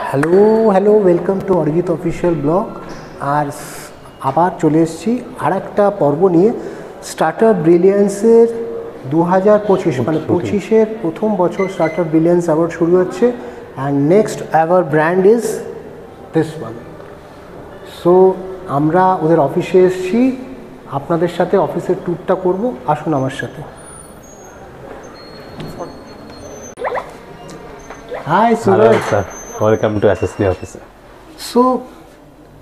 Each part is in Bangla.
Hello welcome to Arijit official blog. আর আবার চলে এসেছি আর একটা পর্ব নিয়ে। স্টার্টআপ ব্রিলিয়ান্সের 2025 মানে 25-এর প্রথম বছর স্টার্টআপ ব্রিলিয়ান্স অ্যাওয়ার্ড শুরু হচ্ছে। And next ever brand is this one. So আমরা ওদের অফিসে এসেছি, আপনাদের সাথে অফিসের ট্যুরটা করব। আসুন আমার সাথে। Hi Suraj. Hello sir, welcome to SSD office. So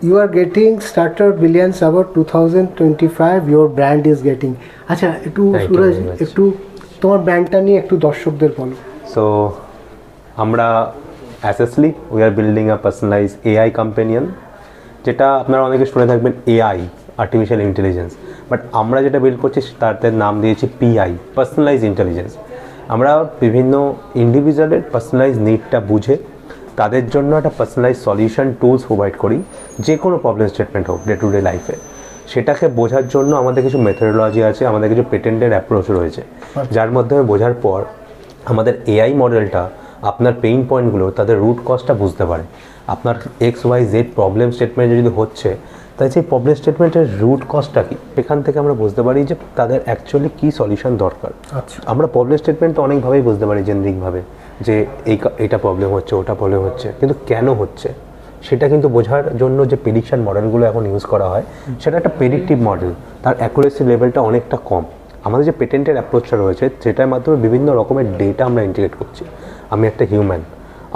you are getting Startup Brilliance Award 2025. Your brand is getting. আচ্ছা একটু সুরজ একটু তোমার ব্র্যান্ডটা নিয়ে একটু দর্শকদের বলো। So আমরা SSD we are building a personalized AI companion, যেটা আপনারা অনেকে শুনে থাকবেন AI আর্টিফিশিয়াল ইন্টেলিজেন্স, বাট আমরা যেটা বিল্ড করছি তার নাম দিয়েছি PI পার্সোনালাইজ ইন্টেলিজেন্স। আমরা বিভিন্ন ইন্ডিভিজুয়ালের পার্সোনালাইজ নিডটা বুঝে তাদের জন্য একটা পার্সোনালাইজ সলিউশন টুলস প্রোভাইড করি, যে কোনো প্রবলেম স্টেটমেন্ট হোক ডে টু ডে লাইফে। সেটাকে বোঝার জন্য আমাদের কিছু মেথোডোলজি আছে, আমাদের কিছু পেটেন্টেড অ্যাপ্রোচ রয়েছে, যার মাধ্যমে বোঝার পর আমাদের AI মডেলটা আপনার পেইন পয়েন্টগুলো, তাদের রুট কজটা বুঝতে পারে। আপনার XYZ প্রবলেম স্টেটমেন্ট যদি হচ্ছে, তাই সেই প্রবলেম স্টেটমেন্টের রুট কজটা কী, এখান থেকে আমরা বুঝতে পারি যে তাদের অ্যাকচুয়ালি কী সলিউশন দরকার। আচ্ছা, আমরা প্রবলেম স্টেটমেন্ট তো অনেকভাবেই বুঝতে পারি জেনারিকভাবে, যে এইটা প্রবলেম হচ্ছে, ওটা প্রবলেম হচ্ছে, কিন্তু কেন হচ্ছে সেটা কিন্তু বোঝার জন্য যে প্রেডিকশন মডেলগুলো এখন ইউজ করা হয়, সেটা একটা প্রেডিক্টিভ মডেল, তার অ্যাকুরেসি লেভেলটা অনেকটা কম। আমাদের যে পেটেন্টের অ্যাপ্রোচটা রয়েছে সেটার মাধ্যমে বিভিন্ন রকমের ডেটা আমরা ইন্টিগ্রেট করছি। আমি একটা হিউম্যান,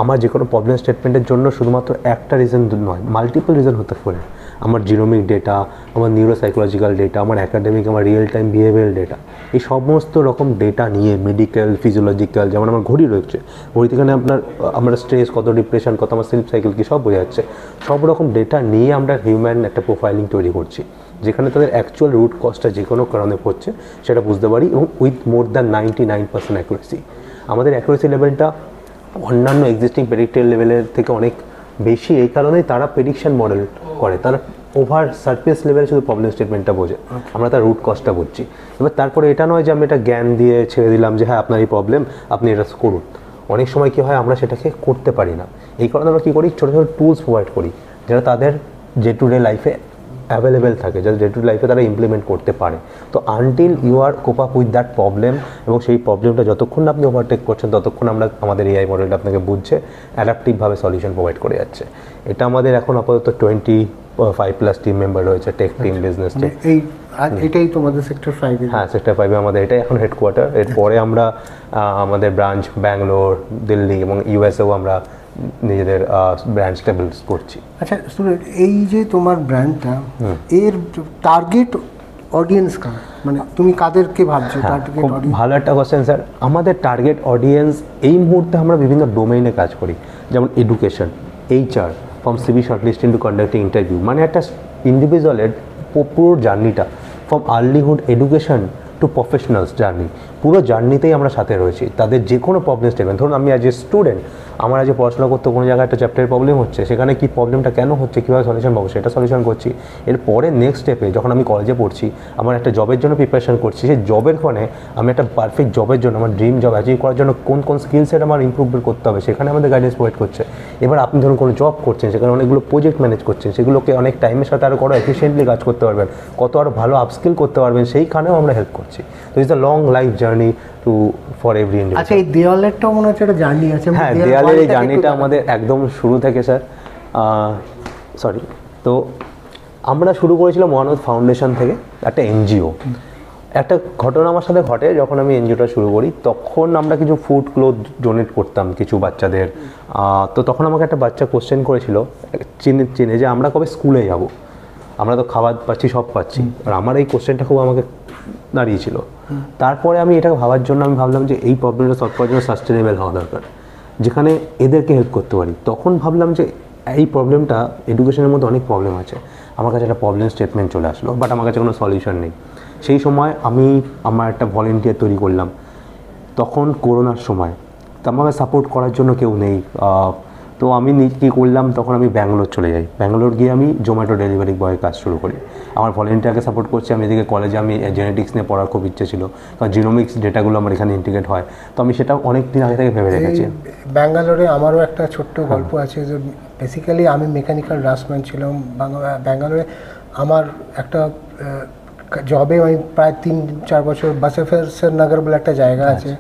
আমার যে কোনো প্রবলেম স্টেটমেন্টের জন্য শুধুমাত্র একটা রিজন নয়, মাল্টিপল রিজন হতে পারে। আমার জিনোমিক ডেটা, আমার নিউরোসাইকোলজিক্যাল ডেটা, আমার অ্যাকাডেমিক, আমার রিয়েল টাইম বিহেভিয়ারাল ডেটা, এই সমস্ত রকম ডেটা নিয়ে মেডিকেল, ফিজিওলজিক্যাল, যেমন আমার ঘড়ি রয়েছে, ঘড়ি থেকে আমরা স্ট্রেস কত, ডিপ্রেশন কত, আমার স্লিপ সাইকেল কী, সব বোঝা যাচ্ছে। সব রকম ডেটা নিয়ে আমরা হিউম্যান একটা প্রোফাইলিং তৈরি করছি, যেখানে তাদের অ্যাকচুয়াল রুট কজটা যে কোনো কারণে হচ্ছে সেটা বুঝতে পারি, এবং উইথ মোর দ্যান 99% অ্যাকুরেসি। আমাদের অ্যাকুরেসি লেভেলটা অন্যান্য এক্সিস্টিং প্রেডিক্টেড লেভেলের থেকে অনেক বেশি। এই কারণেই তারা প্রেডিকশন মডেল করে, তারা ওভার সারফেস লেভেলে শুধু প্রবলেম স্টেটমেন্টটা বোঝে, আমরা তার রুট কজটা বুঝছি। এবার তারপরে এটা নয় যে আমি এটা জ্ঞান দিয়ে ছেড়ে দিলাম যে হ্যাঁ আপনার এই প্রবলেম, আপনি এটা করুন। অনেক সময় কী হয়, আমরা সেটাকে করতে পারি না। এই কারণে আমরা কী করি, ছোটো ছোটো টুলস প্রোভাইড করি, যেটা তাদের ডে টু ডে লাইফে অ্যাভেলেবেল থাকে, যাতে ডে টু ডে লাইফে তারা ইমপ্লিমেন্ট করতে পারে। তো until you R cope up with that problem, এবং সেই প্রবলেমটা যতক্ষণ আপনি ওভারটেক করছেন ততক্ষণ আমাদের AI মডেলটা আপনাকে বুঝছে, অ্যাডাপটিভভাবে সলিউশন প্রোভাইড করে যাচ্ছে। এটা আমাদের এখন আপাতত 25+ টিম মেম্বার রয়েছে, টেক টিম, বিজনেস টিম। এটাই তোমাদের সেক্টর 5? হ্যাঁ, সেক্টর 5-এ আমাদের এটাই এখন হেডকোয়ার্টার। এরপরে আমরা আমাদের ব্রাঞ্চ ব্যাঙ্গালোর, দিল্লি এবং ইউএসএও আমরা নিজেদের ব্রাঞ্চ স্টেবলস করছি। আচ্ছা সুরজ, এই যে তোমার ব্র্যান্ডটা, এর টার্গেট অডিয়েন্স কার, মানে তুমি কাদেরকে ভাবছো টার্গেট অডিয়েন্স? ভালো একটা কোশ্চেন স্যার। আমাদের টার্গেট অডিয়েন্স এই মুহূর্তে আমরা বিভিন্ন ডোমেইনে কাজ করি, যেমন education, HR, from CV shortlisting to conducting interview. মানে একটা ইন্ডিভিজুয়ালের পুরো জার্নিটা, from earlyhood education to professionals journey, পুরো জার্নিতেই আমরা সাথে রয়েছি। তাদের যে কোনো প্রবলেম স্টেটমেন্ট, ধরুন আমি অ্যাজ এ স্টুডেন্ট, আমার আজ পড়াশোনা করতে কোনো জায়গায় একটা চ্যাপ্টারের প্রবলেম হচ্ছে, সেখানে কি প্রবলেমটা কেন হচ্ছে, কীভাবে সলিউশন পাবো, সেটা সলিউশন করছি। এরপরে নেক্সট স্টেপে যখন আমি কলেজে পড়ছি, আমার একটা জবের জন্য প্রিপারেশন করছি, সেই জবের ফোনে আমি একটা পারফেক্ট জবের জন্য, আমার ড্রিম জব অ্যাচিভ করার জন্য কোন কোন স্কিল সেট আমার ইমপ্রুভমেন্ট করতে হবে, সেখানে আমাদের গাইডেন্স প্রোভাইড করছে। এবার আপনি ধরুন কোনো জব করছেন, সেখানে অনেকগুলো প্রজেক্ট ম্যানেজ করছেন, সেগুলোকে অনেক টাইমের সাথে আরও কত এফিসিয়েন্টলি কাজ করতে পারবেন, কত আরও ভালো আপস্কিল করতে পারবেন, সেইখানেও আমরা হেল্প করছি। তো it's a long life journey to for every individual. আচ্ছা, এই দেওয়ালেরটাও মনে হচ্ছে একটা জার্নি আছে। হ্যাঁ, দেওয়ালের এই জার্নিটা আমাদের একদম শুরু থেকে স্যার। তো আমরা শুরু করেছিলাম মহানদ ফাউন্ডেশন থেকে, একটা NGO। একটা ঘটনা আমার সাথে ঘটে, যখন আমি NGOটা শুরু করি তখন আমরা কিছু ফুড ক্লোথ ডোনেট করতাম কিছু বাচ্চাদের। তো তখন আমাকে একটা বাচ্চা কোশ্চেন করেছিল, চিনে যে আমরা কবে স্কুলে যাব, আমরা তো খাবার পাচ্ছি, সব পাচ্ছি। আর আমার এই কোশ্চেনটা খুব আমাকে দাঁড়িয়েছিল। তারপরে আমি এটাকে ভাবার জন্য আমি ভাবলাম যে এই প্রবলেমটা সলভ করার জন্য সাস্টেনেবল হওয়া দরকার, যেখানে এদেরকে হেল্প করতে পারি। তখন ভাবলাম যে এই প্রবলেমটা, এডুকেশনের মধ্যে অনেক প্রবলেম আছে, আমার কাছে একটা প্রবলেম স্টেটমেন্ট চলে আসলো, বাট আমার কাছে কোনো সলিউশন নেই। সেই সময় আমি আমার একটা ভলেন্টিয়ার তৈরি করলাম। তখন করোনার সময়, তো আমাকে সাপোর্ট করার জন্য কেউ নেই। তো আমি কী করলাম, তখন আমি ব্যাঙ্গালোর চলে যাই। ব্যাঙ্গালোর গিয়ে আমি জোম্যাটো ডেলিভারি বয়ের কাজ শুরু করি। আমার ভলেন্টিয়ারকে সাপোর্ট করছি। আমি এদিকে কলেজে আমি জেনেটিক্স নিয়ে পড়ার খুব ইচ্ছে ছিল, কারণ জিনোমিক্স ডেটাগুলো আমার এখানে ইন্টিগ্রেট হয়। তো আমি সেটা অনেক দিন আগে থেকে ভেবে রেখেছি। ব্যাঙ্গালোরে আমারও একটা ছোট্ট গল্প আছে যে বেসিক্যালি আমি মেকানিক্যাল ড্রাফটসম্যান ছিলাম ব্যাঙ্গালোরে। আমার একটা জবে আমি প্রায় 3-4 বছর বাসেফের নগর বলে একটা জায়গা আছে,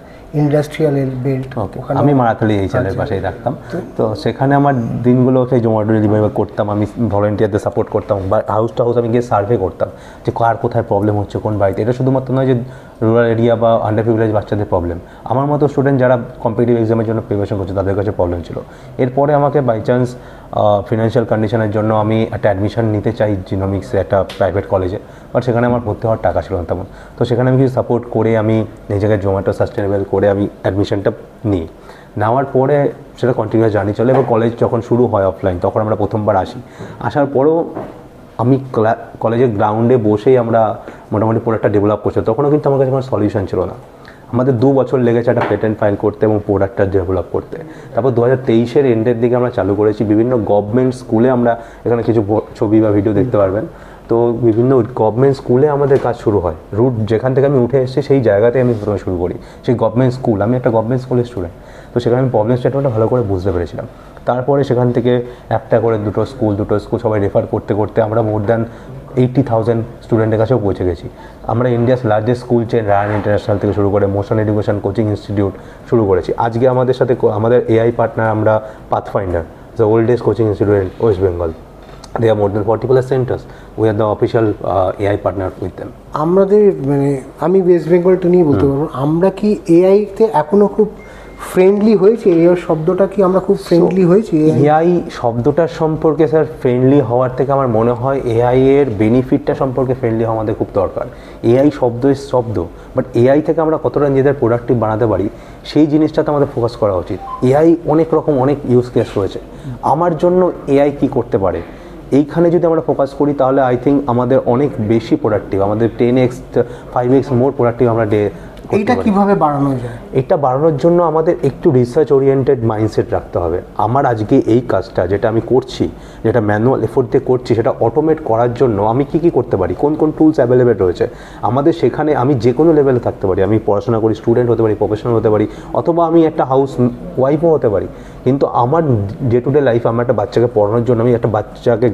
ইন্ডাস্ট্রিয়াল বেল্ট, ওখানে আমি মারাথালি এই চ্যানেলের পাশেই থাকতাম। তো সেখানে আমার দিনগুলোকে জোম্যাটো ডেলিভারি করতাম, আমি ভলেন্টিয়ারদের সাপোর্ট করতাম, বা হাউস টু হাউস আমি গিয়ে সার্ভে করতাম যে কার কোথায় প্রবলেম হচ্ছে, কোন বাড়িতে। এটা শুধুমাত্র নয় যে রুরাল এরিয়া বা আন্ডার প্রিভিলেজ বাচ্চাদের প্রবলেম, আমার মতো স্টুডেন্ট যারা কম্পিটিটিভ এক্সামের জন্য প্রিপারেশন করছে তাদের কাছে প্রবলেম ছিল। এরপরে আমাকে বাই চান্স ফিনান্সিয়াল কন্ডিশনের জন্য আমি একটা অ্যাডমিশন নিতে চাই জিনোমিক্সে একটা প্রাইভেট কলেজে, বাট সেখানে আমার ভর্তি হওয়ার টাকা ছিল না তেমন। তো সেখানে আমি কিছু সাপোর্ট করে আমি নিজেকে জোম্যাটো সাস্টেনেবল করে আমি অ্যাডমিশনটা নিই। নেওয়ার পরে সেটা কন্টিনিউয়াস জার্নি চলে, এবং কলেজ যখন শুরু হয় অফলাইন তখন আমরা প্রথমবার আসার পরেও আমি কলেজের গ্রাউন্ডে বসেই আমরা মোটামুটি প্রোডাক্টটা ডেভেলপ করছি। তখনও কিন্তু আমার কাছে কোনো সলিউশন ছিল না। আমাদের 2 বছর লেগেছে একটা পেটেন্ট ফাইল করতে এবং প্রোডাক্টটা ডেভেলপ করতে। তারপর 2023-এর এন্ডের দিকে আমরা চালু করেছি। বিভিন্ন গভর্নমেন্ট স্কুলে আমরা, এখানে কিছু ছবি বা ভিডিও দেখতে পারবেন, তো বিভিন্ন গভর্নমেন্ট স্কুলে আমাদের কাজ শুরু হয়। রুট যেখান থেকে আমি উঠে এসেছি সেই জায়গাতে আমি প্রথমে শুরু করি, সেই গভর্নমেন্ট স্কুল। আমি একটা গভর্নমেন্ট স্কুলের স্টুডেন্ট, তো সেখানে আমি প্রবলেম স্টেটমেন্টটা ভালো করে বুঝতে পেরেছিলাম। তারপরে সেখান থেকে একটা করে দুটো স্কুল সবাই রেফার করতে করতে আমরা মোর দ্যান 80,000 স্টুডেন্টের কাছেও পৌঁছে গেছি। আমরা India's largest school chain Ryan International থেকে শুরু করে মোশন এডুকেশন কোচিং ইনস্টিটিউট শুরু করেছি। আজকে আমাদের সাথে আমাদের এআই পার্টনার আমরা pathfinder, the oldest coaching institute in West Bengal. They are more than 40+ centers. We are the official AI partner with them. আমাদের আমি ওয়েস্ট বেঙ্গলটা নিয়ে বলতে পারবো, আমরা কি এআইতে এখনো খুব ফ্রেন্ডলি হয়েছে? এআই শব্দটা কি আমরা খুব ফ্রেন্ডলি হয়েছি? এআই শব্দটার সম্পর্কে স্যার ফ্রেন্ডলি হওয়ার থেকে আমার মনে হয় এআই এর বেনিফিটটা সম্পর্কে ফ্রেন্ডলি হওয়া আমাদের খুব দরকার। এআই শব্দ, বাট এআই থেকে আমরা কতটা নিজেদের প্রোডাক্টিভ বানাতে পারি সেই জিনিসটাতে আমাদের ফোকাস করা উচিত। এআই অনেক ইউজ কেস রয়েছে। আমার জন্য এআই কি করতে পারে এইখানে যদি আমরা ফোকাস করি তাহলে আই থিঙ্ক আমাদের অনেক বেশি প্রোডাক্টিভ, আমাদের 10x 5x মোর প্রোডাক্টিভ আমরা এইটা কিভাবে বাড়ানো যায়? এটা বাড়ানোর জন্য আমাদের একটু রিসার্চ ওরিয়েন্টেড মাইন্ডসেট রাখতে হবে। আমার আজকে এই কাজটা যেটা আমি করছি, যেটা ম্যানুয়াল এফোর্ট দিয়ে করছি, সেটা অটোমেট করার জন্য আমি কি করতে পারি, কোন টুলস অ্যাভেলেবেল রয়েছে আমাদের সেখানে। আমি যে কোনো লেভেলে থাকতে পারি, আমি পড়াশোনা করি, স্টুডেন্ট হতে পারি, প্রফেশনাল হতে পারি, অথবা আমি একটা হাউস ওয়াইফও হতে পারি। কিন্তু আমার ডে টু ডে লাইফ, আমার একটা বাচ্চাকে পড়ানোর জন্য আমি একটা বাচ্চাকে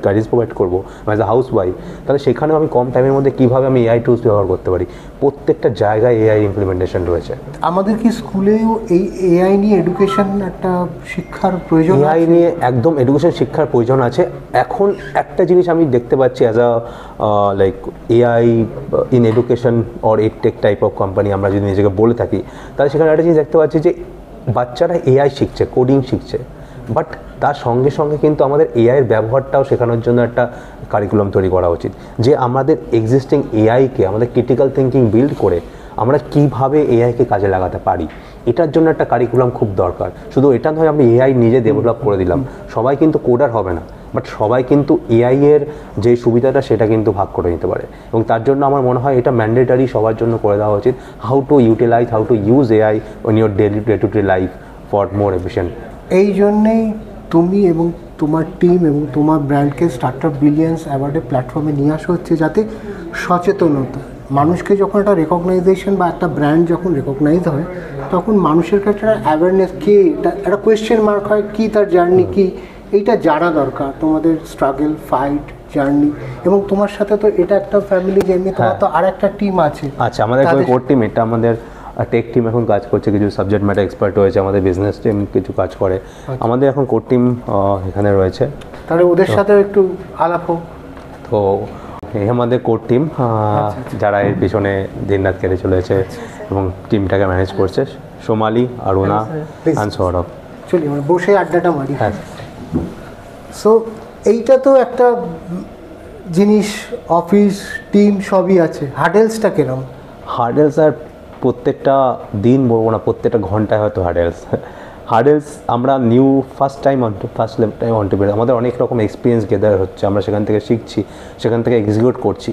গাইডেন্স প্রোভাইড করবো অ্যাজ আ হাউস ওয়াইফ, তাহলে সেখানেও আমি কম টাইমের মধ্যে কীভাবে আমি এআই টুলস ব্যবহার করতে পারি। প্রত্যেকটা জায়গায় এআই ইমপ্লিমেন্টেশন রয়েছে। আমাদের কি স্কুলেও এই এআই নিয়ে এডুকেশন একটা শিক্ষার প্রয়োজন? এআই নিয়ে একদম এডুকেশন শিক্ষার প্রয়োজন আছে। এখন একটা জিনিস আমি দেখতে পাচ্ছি as a like AI in education or edtech type of company আমরা যদি নিজেকে বলে থাকি, তাহলে সেখানে একটা জিনিস দেখতে পাচ্ছি যে বাচ্চারা এআই শিখছে, কোডিং শিখছে, বাট তার সঙ্গে সঙ্গে কিন্তু আমাদের এআইয়ের ব্যবহারটাও শেখানোর জন্য একটা কারিকুলাম তৈরি করা উচিত, যে আমাদের এক্সিস্টিং এআইকে আমাদের ক্রিটিক্যাল থিঙ্কিং বিল্ড করে আমরা কীভাবে এআইকে কাজে লাগাতে পারি, এটার জন্য একটা কারিকুলাম খুব দরকার। শুধু এটা নয় আমি এআই নিজে ডেভেলপ করে দিলাম, সবাই কিন্তু কোডার হবে না, বাট সবাই কিন্তু এআই এর যে সুবিধাটা সেটা কিন্তু ভাগ করে নিতে পারে। এবং তার জন্য আমার মনে হয় এটা ম্যান্ডেটারি সবার জন্য করে দেওয়া উচিত। How to use AI in your day to day life for more efficient. এই জন্যেই তুমি এবং তোমার টিম এবং তোমার ব্র্যান্ডকে স্টার্টআপ ব্রিলিয়ান্স অ্যাওয়ার্ডের প্ল্যাটফর্মে নিয়ে আসা হচ্ছে, যাতে সচেতনতা, মানুষকে যখন একটা রেকগনাইজেশন বা একটা ব্র্যান্ড যখন রেকগনাইজ হয় তখন মানুষের কাছে একটা অ্যাওয়ারনেস, কে একটা কোয়েশ্চেন মার্ক হয়, কি তার জার্নি কি, এইটা জানা দরকার। তোমাদের স্ট্রাগল, ফাইট, জার্নি, এবং তোমার সাথে তো এটা একটা ফ্যামিলি জার্নি, তোমার তো আর একটা টিম আছে। আচ্ছা, আমাদের কোর টিম, এটা আমাদের টেক টিম এখন কাজ করছে, কিছু সাবজেক্ট ম্যাটার এক্সপার্ট রয়েছে, আমাদের বিজনেস টিম কিছু কাজ করে, আমাদের এখন কোর টিম এখানে রয়েছে। তাহলে ওদের সাথে একটু আলাপ হোক। তো এই আমাদের কোর টিম, যারা এর পিছনে দিনরাত কেটে চলেছে এবং টিমটাকে ম্যানেজ করছে, সোমালি, অরুণা অ্যান্ড সৌরভ। চলি আমরা বসে আড্ডাটা মারি। হ্যাঁ, সো এইটা তো একটা জিনিস, অফিস টিম সবই আছে। হার্ডেলসটা কিরকম? হার্ডেলস আর প্রত্যেকটা দিন বলবো না, প্রত্যেকটা ঘন্টায় হয়তো হার্ডেলস আমরা ফার্স্ট টাইম অন্টারপ্রেনার, আমাদের অনেক রকম এক্সপিরিয়েন্স গেদার হচ্ছে, আমরা সেখান থেকে শিখছি, সেখান থেকে এক্সিকিউট করছি।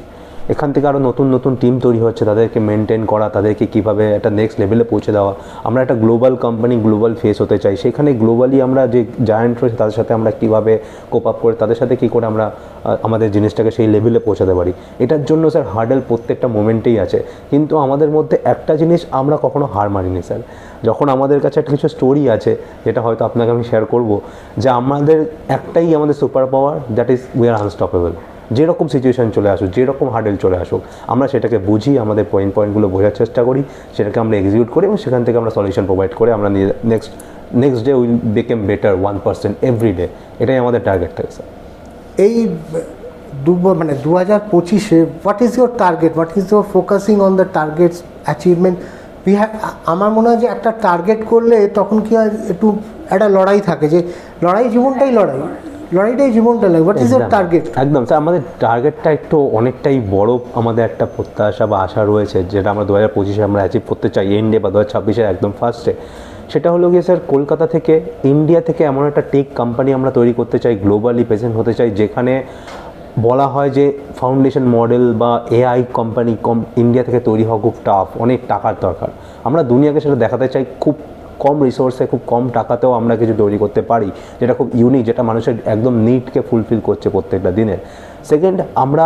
এখান থেকে আরও নতুন টিম তৈরি হচ্ছে, তাদেরকে মেনটেন করা, তাদেরকে কীভাবে একটা নেক্সট লেভেলে পৌঁছে দেওয়া। আমরা একটা গ্লোবাল কোম্পানি, গ্লোবাল ফেস হতে চাই, সেখানে গ্লোবালি আমরা যে জায়ান্ট রয়েছে তাদের সাথে আমরা কীভাবে কোপ আপ করে, তাদের সাথে কী করে আমরা আমাদের জিনিসটাকে সেই লেভেলে পৌঁছাতে পারি। এটার জন্য স্যার হার্ডেল প্রত্যেকটা মোমেন্টেই আছে, কিন্তু আমাদের মধ্যে একটা জিনিস আমরা কখনো হার মানিনি স্যার, যখন আমাদের কাছে একটা কিছু স্টোরি আছে, যেটা হয়তো আপনাকে আমি শেয়ার করব, যে আমাদের একটাই আমাদের super power, that is we are unstoppable. যেরকম সিচুয়েশান চলে আসুক, যেরকম হার্ডেল চলে আসুক, আমরা সেটাকে বুঝি, আমাদের পয়েন্টগুলো বোঝার চেষ্টা করি, সেটাকে আমরা এক্সিকিউট করি এবং সেখান থেকে আমরা সলিউশন প্রোভাইড করে আমরা next day will become better 1% every day. এটাই আমাদের টার্গেট থাকে স্যার। এই 2025-এ what is your target, what is your focusing on the targets achievement? আমার মনে হয় যে একটা টার্গেট করলে তখন কি হয়, একটু একটা লড়াই থাকে, যে লড়াইটাই জীবনটা লাগে। What is your target? একদম স্যার, আমাদের টার্গেটটা একটু অনেকটাই বড়, আমাদের একটা প্রত্যাশা বা আশা রয়েছে, যেটা আমরা 2025-এ আমরা অ্যাচিভ করতে চাই এন্ডে বা 2026-এর একদম ফার্স্টে। সেটা হলো গিয়ে স্যার, কলকাতা থেকে, ইন্ডিয়া থেকে এমন একটা টেক কোম্পানি আমরা তৈরি করতে চাই, গ্লোবালি প্রেজেন্ট হতে চাই, যেখানে বলা হয় যে ফাউন্ডেশন মডেল বা এআই কোম্পানি ইন্ডিয়া থেকে তৈরি হওয়া খুব টাফ, অনেক টাকার দরকার। আমরা দুনিয়াকে সেটা দেখাতে চাই খুব কম রিসোর্সে, খুব কম টাকাতেও আমরা কিছু তৈরি করতে পারি, যেটা খুব ইউনিক, যেটা মানুষের একদম নিডকে ফুলফিল করছে প্রত্যেকটা দিনে। সেকেন্ড, আমরা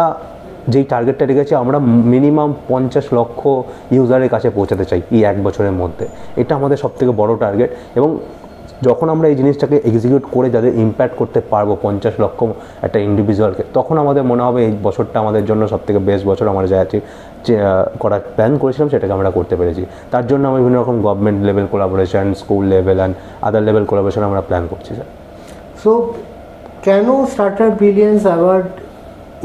যেই টার্গেটটা রেখেছি, আমরা মিনিমাম 50 লক্ষ ইউজারের কাছে পৌঁছাতে চাই এই 1 বছরের মধ্যে। এটা আমাদের সবথেকে বড় টার্গেট। এবং যখন আমরা এই জিনিসটাকে এক্সিকিউট করে যাদের ইম্প্যাক্ট করতে পারবো 50 লক্ষ একটা ইন্ডিভিজুয়ালকে, তখন আমাদের মনে হবে এই বছরটা আমাদের জন্য সবথেকে বেস্ট বছর। আমরা যা করার প্ল্যান করেছিলাম সেটাকে আমরা করতে পেরেছি। তার জন্য আমরা বিভিন্ন রকম government level collaboration, school level and other level collaboration আমরা প্ল্যান করছি স্যার। সো কেন স্টার্টার ব্রিলিয়েন্স অ্যাওয়ার্ড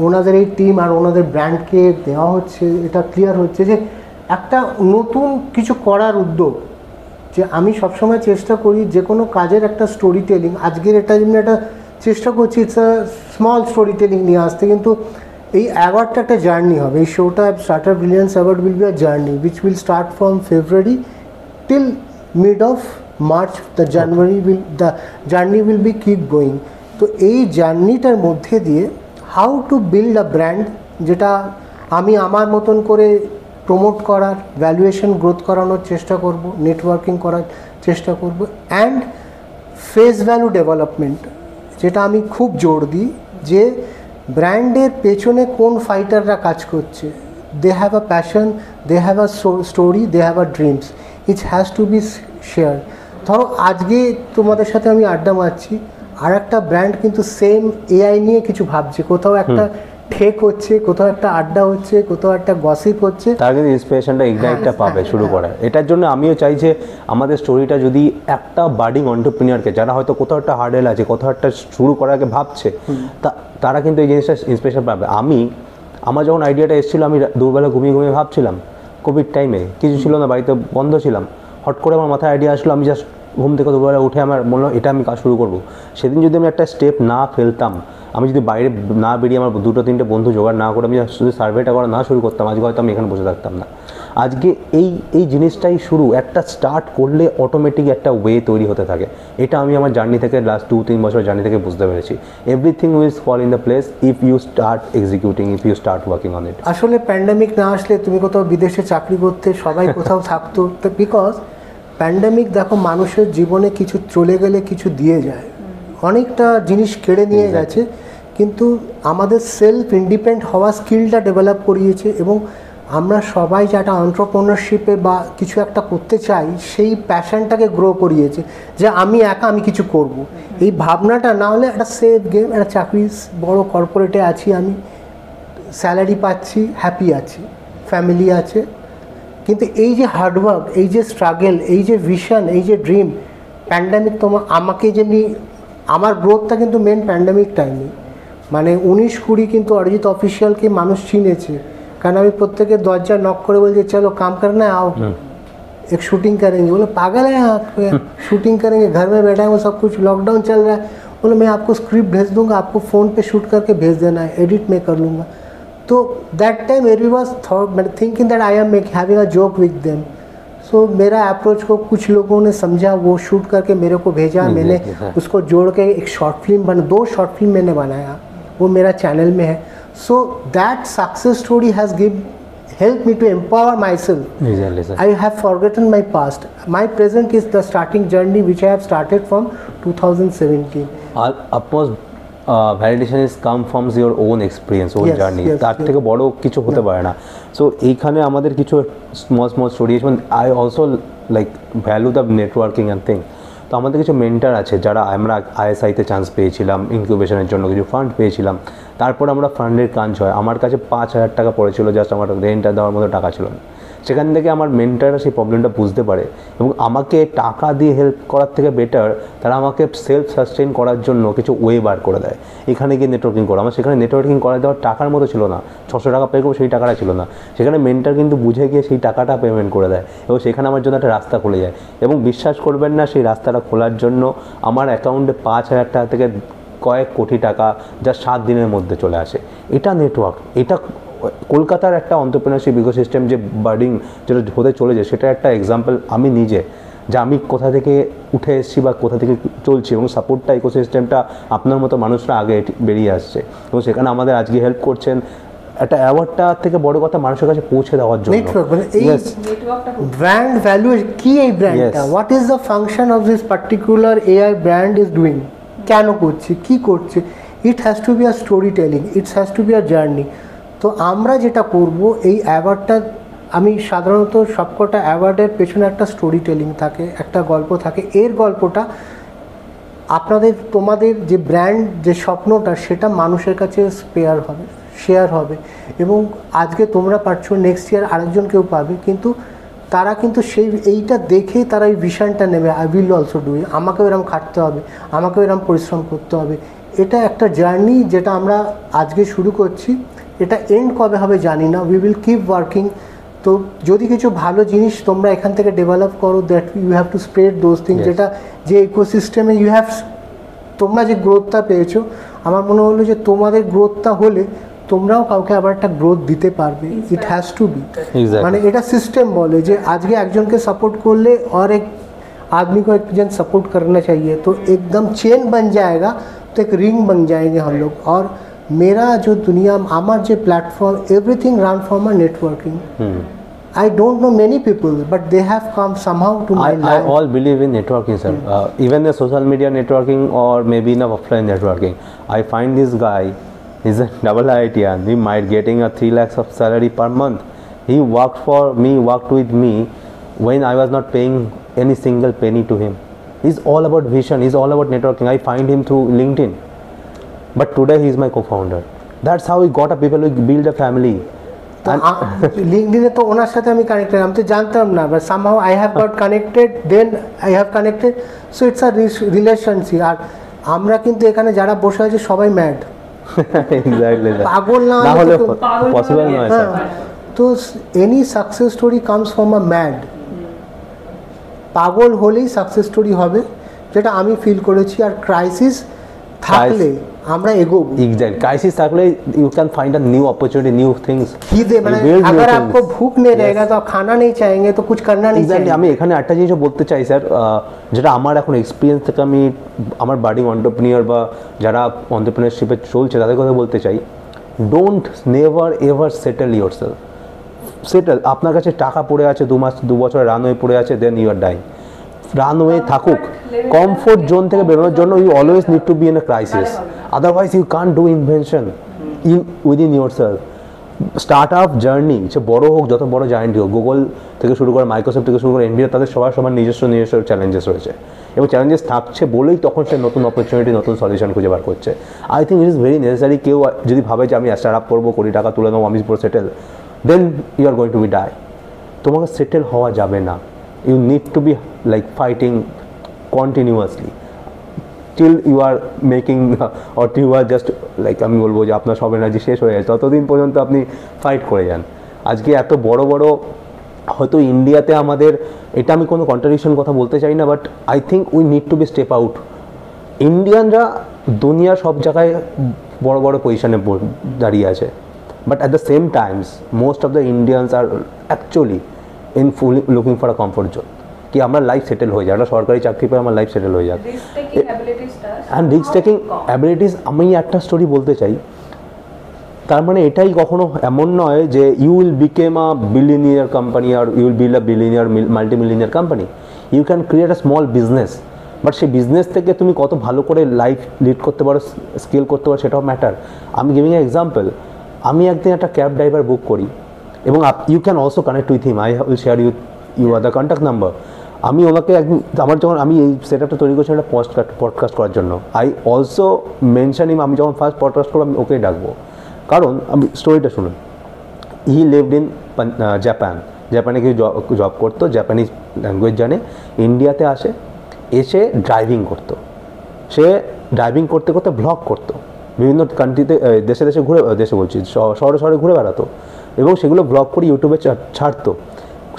ওনাদের এই টিম আর ওনাদের ব্র্যান্ডকে দেওয়া হচ্ছে, এটা ক্লিয়ার হচ্ছে যে একটা নতুন কিছু করার উদ্যোগ। যে আমি সবসময় চেষ্টা করি যে কোনো কাজের একটা স্টোরি টেলিং, আজকের এটা যেমনি একটা চেষ্টা করছি it's a small story telling নিয়ে আসতে, কিন্তু এই অ্যাওয়ার্ডটা একটা জার্নি হবে। এই শোটা starter brilliance award will be a journey which will start from February till mid of March. The journey will be keep going. তো এই জার্নিটার মধ্যে দিয়ে how to build a brand, যেটা আমি আমার মতন করে প্রমোট করার, ভ্যালুয়েশন গ্রোথ করানোর চেষ্টা করব, নেটওয়ার্কিং করার চেষ্টা করব, অ্যান্ড ফেস ভ্যালু ডেভেলপমেন্ট, যেটা আমি খুব জোর দিই, যে ব্র্যান্ডের পেছনে কোন ফাইটাররা কাজ করছে। They have a passion, they have a story, they have a dreams, it has to be share. ধরো আজকে তোমাদের সাথে আমি আড্ডা মারছি, আর একটা ব্র্যান্ড কিন্তু সেম এআই নিয়ে কিছু ভাবছে, কোথাও একটা ঠেক হচ্ছে, কোথাও একটা আড্ডা হচ্ছে, কোথাও একটা গসিপ হচ্ছে, তার কিন্তু ইন্সপিরেশনটা ইগনাইটটা পাবে শুরু করার। এটার জন্য আমিও চাই যে আমাদের স্টোরিটা যদি একটা বার্ডিং অন্টারপ্রিনিয়রকে, যারা হয়তো কোথাও একটা হার্ডেল আছে, কোথাও একটা শুরু করার আগে ভাবছে, তারা কিন্তু এই জিনিসটা ইন্সপিরেশন পাবে। আমার যখন আইডিয়াটা এসেছিলো, আমি দুবেলা ঘুমিয়ে ভাবছিলাম, কোভিড টাইমে কিছু ছিল না, বাড়িতে বন্ধ ছিলাম, হট করে আমার মাথায় আইডিয়া আসলো। আমি জাস্ট ঘুম থেকে দুবেলা উঠে আমার মনে হলো এটা আমি কাজ শুরু করবো। সেদিন যদি আমি একটা স্টেপ না ফেলতাম, আমি যদি বাইরে না বেরিয়ে আমার 2-3টে বন্ধু জোগাড় না করে আমি শুধু সার্ভেটা করা না শুরু করতাম, আজকে হয়তো আমি এখানে বসে থাকতাম না। আজকে এই জিনিসটাই শুরু, একটা স্টার্ট করলে অটোমেটিক একটা ওয়ে তৈরি হতে থাকে। এটা আমি আমার জার্নি থেকে, লাস্ট 2-3 বছর জার্নি থেকে বুঝতে পেরেছি। Everything will fall in the place if you start executing, if you start working on it. আসলে প্যান্ডেমিক না আসলে তুমি কোথাও বিদেশে চাকরি করতে, সবাই কোথাও থাকতো, তো বিকজ প্যান্ডেমিক দেখো মানুষের জীবনে কিছু চলে গেলে কিছু দিয়ে যায়, অনেকটা জিনিস কেড়ে নিয়ে গেছে, কিন্তু আমাদের সেলফ ইন্ডিপেন্ডেন্ট হওয়া স্কিলটা ডেভেলপ করিয়েছে। এবং আমরা সবাই যারা এন্টারপ্রেনারশিপে বা কিছু একটা করতে চাই, সেই প্যাশনটাকে গ্রো করিয়েছে, যে আমি একা আমি কিছু করব। এই ভাবনাটা না হলে একটা সেফ গেম, একটা চাকরি, বড় কর্পোরেটে আছি, আমি স্যালারি পাচ্ছি, হ্যাপি আছি, ফ্যামিলি আছে, কিন্তু এই যে হার্ডওয়ার্ক, এই যে স্ট্রাগল, এই যে ভিশন, এই যে ড্রিম, প্যান্ডেমিক আমাকে যেমনি, আমার গ্রোথটা কিন্তু মেন প্যান্ডেমিক টাইমে, মানে 19-20 কিন্তু অরিজিৎ অফিসিয়ালকে মানুষ চিনেছে, কারণ আমি প্রত্যেকের দরজা নক করে বলছি চলো काम करना है आओ एक शूटिंग करेंगे। बोले पागल है आप, शूटिंग करेंगे, घर में बैठा है, वो सब कुछ लॉकडाउन चल रहा है। बोले मैं आपको स्क्रिप्ट भेज दूंगा, आपको फ़ोन पे शूट करके भेज देना है, एडिट मैं कर लूँगा। तो that time every was thinking that I am having a joke with them. So मेरा अप्रोच को कुछ लोगों ने समझा, वो शूट करके मेरे को भेजा, मैंने उसको जोड़ के एक शॉर्ट फिल्म 2 शॉर्ट फिल्म मैंने बनाया, वो मेरा चैनल में है। So that success story has helped me to empower myself. Exactly, sir. I have forgotten my past. My present is the starting journey which I have started from 2017. Utmost validation is come from your own experience, own journey. তার থেকে বড় কিছু হতে পারে না। সো এইখানে আমাদের কিছু small story, I also like value the networking and thing. তো আমাদের কিছু মেন্টার আছে যারা আমরা আইএসআইতে চান্স পেয়েছিলাম, ইনকিউবেশনের জন্য কিছু ফান্ড পেয়েছিলাম, তারপর আমরা ফান্ডের কাজ হয়, আমার কাছে 5,000 টাকা পড়েছিল, জাস্ট আমার রেন্টটা দেওয়ার মতো টাকা ছিল না। সেখান থেকে আমার মেন্টাররা সেই প্রবলেমটা বুঝতে পারে এবং আমাকে টাকা দিয়ে হেল্প করার থেকে বেটার তারা আমাকে সেলফ সাস্টেইন করার জন্য কিছু ওয়ে বার করে দেয়। এখানে গিয়ে নেটওয়ার্কিং করো, আমার সেখানে নেটওয়ার্কিং করা দেওয়ার টাকার মতো ছিল না, 600 টাকা পে করবো সেই টাকাটা ছিল না, সেখানে মেন্টার কিন্তু বুঝে গিয়ে সেই টাকাটা পেমেন্ট করে দেয় এবং সেখানে আমার জন্য একটা রাস্তা খুলে যায়। এবং বিশ্বাস করবেন না, সেই রাস্তাটা খোলার জন্য আমার অ্যাকাউন্টে 5,000 টাকা থেকে কয়েক কোটি টাকা যা 7 দিনের মধ্যে চলে আসে। এটা নেটওয়ার্ক, এটা কলকাতার একটা এন্টারপ্রেনারশিপ ইকোসিস্টেম যে বার্ডিং যেটা হতে চলেছে সেটা একটা এক্সাম্পল আমি নিজে, যে আমি কোথা থেকে উঠে এসেছি বা কোথা থেকে চলছি এবং সাপোর্টটা ইকোসিস্টেমটা আপনার মতো মানুষরা আগে বেরিয়ে আসছে এবং সেখানে আমাদের আজকে হেল্প করছেন। একটা অ্যাওয়ার্ডটা থেকে বড় কথা মানুষের কাছে পৌঁছে দেওয়ার জন্য ব্র্যান্ড ভ্যালু কি, এই ব্র্যান্ডটা what is the function of this particular AI brand is doing, কেন করছে, কি করছে, it has to be a story telling, it's has to be a journey. তো আমরা যেটা করব, এই অ্যাওয়ার্ডটা আমি সাধারণত সবকটা অ্যাওয়ার্ডের পেছনে একটা স্টোরি টেলিং থাকে, একটা গল্প থাকে। এর গল্পটা তোমাদের যে ব্র্যান্ড যে স্বপ্নটা সেটা মানুষের কাছে শেয়ার হবে এবং আজকে তোমরা পারছো, নেক্সট ইয়ার আরেকজন কেউ পাবে, কিন্তু তারা কিন্তু এইটা দেখেই তারা এই ভিশনটা নেবে, I will also do it, আমাকেও এরকম খাটতে হবে, আমাকেও এরকম পরিশ্রম করতে হবে। এটা একটা জার্নি যেটা আমরা আজকে শুরু করছি, এটা এন্ড কবে হবে জানি না, উই উইল কিপ ওয়ার্কিং। তো যদি কিছু ভালো জিনিস তোমরা এখান থেকে ডেভেলপ করো, that you have to spread those things, যেটা যে ইকোসিস্টেমে তোমরা যে গ্রোথটা পেয়েছো, আমার মনে হলো যে তোমাদের গ্রোথটা হলে তোমরাও কাউকে আবার একটা গ্রোথ দিতে পারবে। ইট হ্যাজ টু বি, মানে এটা সিস্টেম বলে যে আজকে একজনকে সাপোর্ट করলে और एक आदमी को एक जन सपोर्ट करना चाहिए, तो एकदम चेन बन जाएगा, तो एक रिंग बन जाएंगे हम लोग। और मेरा जो दुनिया, हमार जो platform, everything run from a networking. I don't know many people, but they have come somehow to my life. I all believe in networking, sir. Even the social media networking or maybe in the offline networking. I find this guy, he's a double IITian. He might getting a 3 lakhs of salary per month. He worked with me when I was not paying any single penny to him. He's all about vision. He's all about networking. I find him through LinkedIn. But today he's my co-founder. That's how we got a people who build a family. লিঙ্কডিনে তো ওনার সাথে আমি কানেক্টেড, আমি তো জানতাম না, but somehow I have got connected, then I have connected, so it's a relationship. আর আমরা কিন্তু এখানে যারা বসে আছে সবাই ম্যাড, এক্স্যাক্টলি, পাগল না হলে পসিবল নয় স্যার। তো any success story comes from a mad, পাগল হলেই সাকসেস স্টোরি হবে, যেটা আমি ফিল করেছি। আর ক্রাইসিস থাকলে আমরা এগোবো, एग्जैक्ट क्राइसिस থাকলে you can find a new opportunity, new things. খিদে, মানে अगर आपको भूख नहीं रहेगा तो आप खाना नहीं चाहेंगे, तो कुछ करना नहीं चाहिए। আমি এখানে একটা জিনিস বলতে চাই স্যার, যেটা আমার এখন এক্সপিরিয়েন্স থেকে আমি আমার বাডিং এন্টারপ্রেনিউর বা যারা এন্টারপ্রেনারশিপে চলছে তাদের কথা বলতে চাই, don't never ever settle yourself. Settle, আপনার কাছে টাকা পড়ে আছে, 2 মাস 2 বছর রানওয়ে পড়ে আছে, then you are dying. Runway থাকুক, কমফোর্ট জোন থেকে বেরোনোর জন্য you always need to be in a crisis, otherwise you can't do invention within yourself. Startup journey সে বড় হোক, যত বড় জায়েন্ট হোক, গুগল থেকে শুরু করে মাইক্রোসফট থেকে শুরু করে এনভিডিয়া, তাদের সবার নিজস্ব চ্যালেঞ্জেস রয়েছে এবং চ্যালেঞ্জেস থাকছে বলেই তখন সে নতুন অপরচুনিটি, নতুন সলিউশন খুঁজে বার করছে। I think it is very necessary. কেউ যদি ভাবে যে আমি স্টার্ট আপ করবো, কোটি টাকা তুলে নেবো, আমি পুরো settle, then you are going to be die. তোমাকে সেটেল হওয়া যাবে না। You need to be like fighting continuously till you are making or till you are just like আমি বলবো যে আপনার সব এনার্জি শেষ হয়ে যায়, ততদিন পর্যন্ত আপনি ফাইট করে যান। আজকে এত বড় বড়, হয়তো ইন্ডিয়াতে আমাদের, এটা আমি কোনো কন্ট্রাডিকশন কথা বলতে চাই না, but I think we need to be step out. ইন্ডিয়ানরা দুনিয়ার সব জায়গায় বড় বড় পজিশনে দাঁড়িয়ে আছে, but at the same times most of the Indians are actually in fully looking for a comfort zone, कि हमारा लाइफ सेटल हो जाए, একটা সরকারি চাকরি পেয়ে আমার লাইফ সেটেল হয়ে যাক। অ্যান্ড রিস্ক টেকিং অ্যাবিলিটিস, আমি একটা স্টোরি বলতে চাই, তার মানে এটাই কখনো এমন নয় যে you will become a billionaire company আর you will build a billionaire multi millionaire company. You can create a small business, but সেই বিজনেস থেকে তুমি কত ভালো করে লাইফ লিড করতে পারো, স্কেল করতে পারো, সেটাও ম্যাটার। আমি গিভিং এ এক্সাম্পল, আমি একদিন একটা ক্যাব ড্রাইভার বুক করি এবং you can also connect with him, I will share you other contact number. আমি ওনাকে একদিন আমার যখন আমি এই সেট আপটা তৈরি করছি একটা পডকাস্ট করার জন্য, আই অলসো মেনশন হিম, আমি যখন ফার্স্ট পডকাস্ট করবো আমি ওকেই ডাকবো, কারণ আমি স্টোরিটা শুনুন। হি লিভড ইন জাপানে কিছু জব করতো, জাপানিজ ল্যাঙ্গুয়েজ জানে, ইন্ডিয়াতে এসে ড্রাইভিং করতো। সে ড্রাইভিং করতে করতে ব্লগ করতো, বিভিন্ন কান্ট্রিতে দেশে শহরে ঘুরে বেড়াতো এবং সেগুলো ব্লগ করে ইউটিউবে ছাড়তো।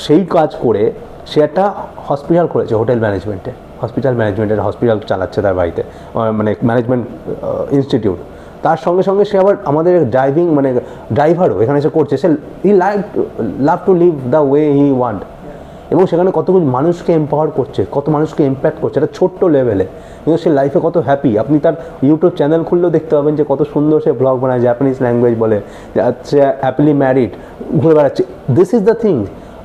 সেই কাজ করে সে একটা হসপিটাল করেছে, হসপিটাল চালাচ্ছে তার বাড়িতে, মানে ম্যানেজমেন্ট ইনস্টিটিউট। তার সঙ্গে সঙ্গে সে আবার আমাদের ড্রাইভিং মানে ড্রাইভারও এখানে এসে করছে। সে love to live the way he want, এবং সেখানে কতগুলো মানুষকে এম্পাওয়ার করছে, কত মানুষকে ইম্প্যাক্ট করছে, এটা ছোট্ট লেভেলে, কিন্তু সে লাইফে কত হ্যাপি। আপনি তার ইউটিউব চ্যানেল খুললেও দেখতে পাবেন যে কত সুন্দর সে ব্লগ বানায়, জাপানিজ ল্যাঙ্গুয়েজ বলে, সে হ্যাপিলি ম্যারিড, ঘুরে বেড়াচ্ছে। This is the thing.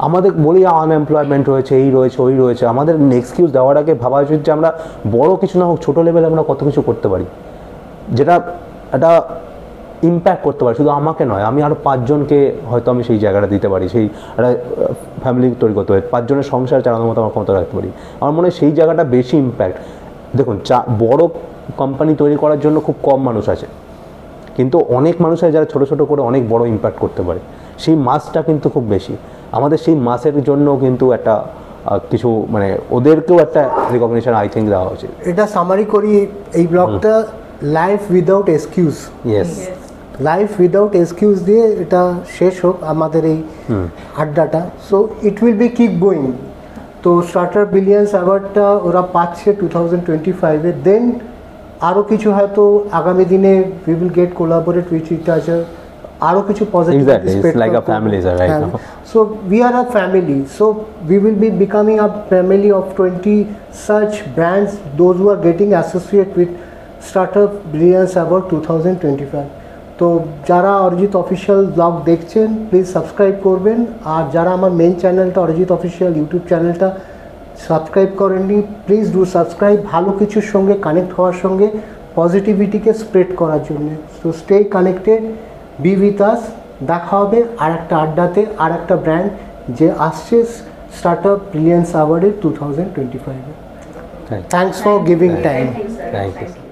আমাদের বলি আনএমপ্লয়মেন্ট রয়েছে, এই রয়েছে, ওই রয়েছে, আমাদের এক্সকিউজ দেওয়ার আগে ভাবা উচিত যে আমরা বড় কিছু না হোক, ছোটো লেভেলে আমরা কত কিছু করতে পারি, যেটা একটা ইম্প্যাক্ট করতে পারি। শুধু আমাকে নয়, আমি আরও 5 জনকে হয়তো আমি সেই জায়গাটা দিতে পারি, সেই একটা ফ্যামিলি তৈরি করতে পারি, 5 জনের সংসার চালানোর মতো আমার ক্ষমতা রাখতে পারি। আমার মনে হয় সেই জায়গাটা বেশি ইম্প্যাক্ট। দেখুন, বড় কোম্পানি তৈরি করার জন্য খুব কম মানুষ আছে, কিন্তু অনেক মানুষ আছে যারা ছোটো ছোটো করে অনেক বড় ইম্প্যাক্ট করতে পারে। সেই মাসটা কিন্তু খুব বেশি। আমাদের সেই মাসের জন্য কিন্তু একটা কিছু মানে ওদেরকেও একটা রিকগনিশন আই থিঙ্ক দেওয়া উচিত। এটা সামারি করি এই ব্লগটা, life without excuse. Yes, life without excuse দিয়ে এটা শেষ হোক আমাদের এই আড্ডাটা। So it will be keep going. তো স্টার্টার ব্রিলিয়ান্স অ্যাওয়ার্ডটা ওরা পাচ্ছে 2025-এ। দেন আরও কিছু হয়তো আগামী দিনে we will get collaborate with each other, আরও কিছু positive. Exactly, it's like a family right now. So we are a family. So we will be becoming a family of 20 such brands, those who are getting associated with Startup Brilliance Award 2025. তো যারা অরিজিৎ অফিসিয়াল ব্লগ দেখছেন প্লিজ সাবস্ক্রাইব করবেন, আর যারা আমার মেন চ্যানেলটা অরিজিৎ অফিসিয়াল ইউটিউব চ্যানেলটা সাবস্ক্রাইব করেননি, প্লিজ ডু সাবস্ক্রাইব। ভালো কিছুর সঙ্গে কানেক্ট হওয়ার সঙ্গে পজিটিভিটিকে স্প্রেড করার জন্য। So stay connected, B with us. দেখা হবে আর একটা আড্ডাতে, আর একটা ব্র্যান্ড যে আসছে স্টার্টআপ ব্রিলিয়ান্স অ্যাওয়ার্ডে 2025-এ। Thanks for giving time. Thank you.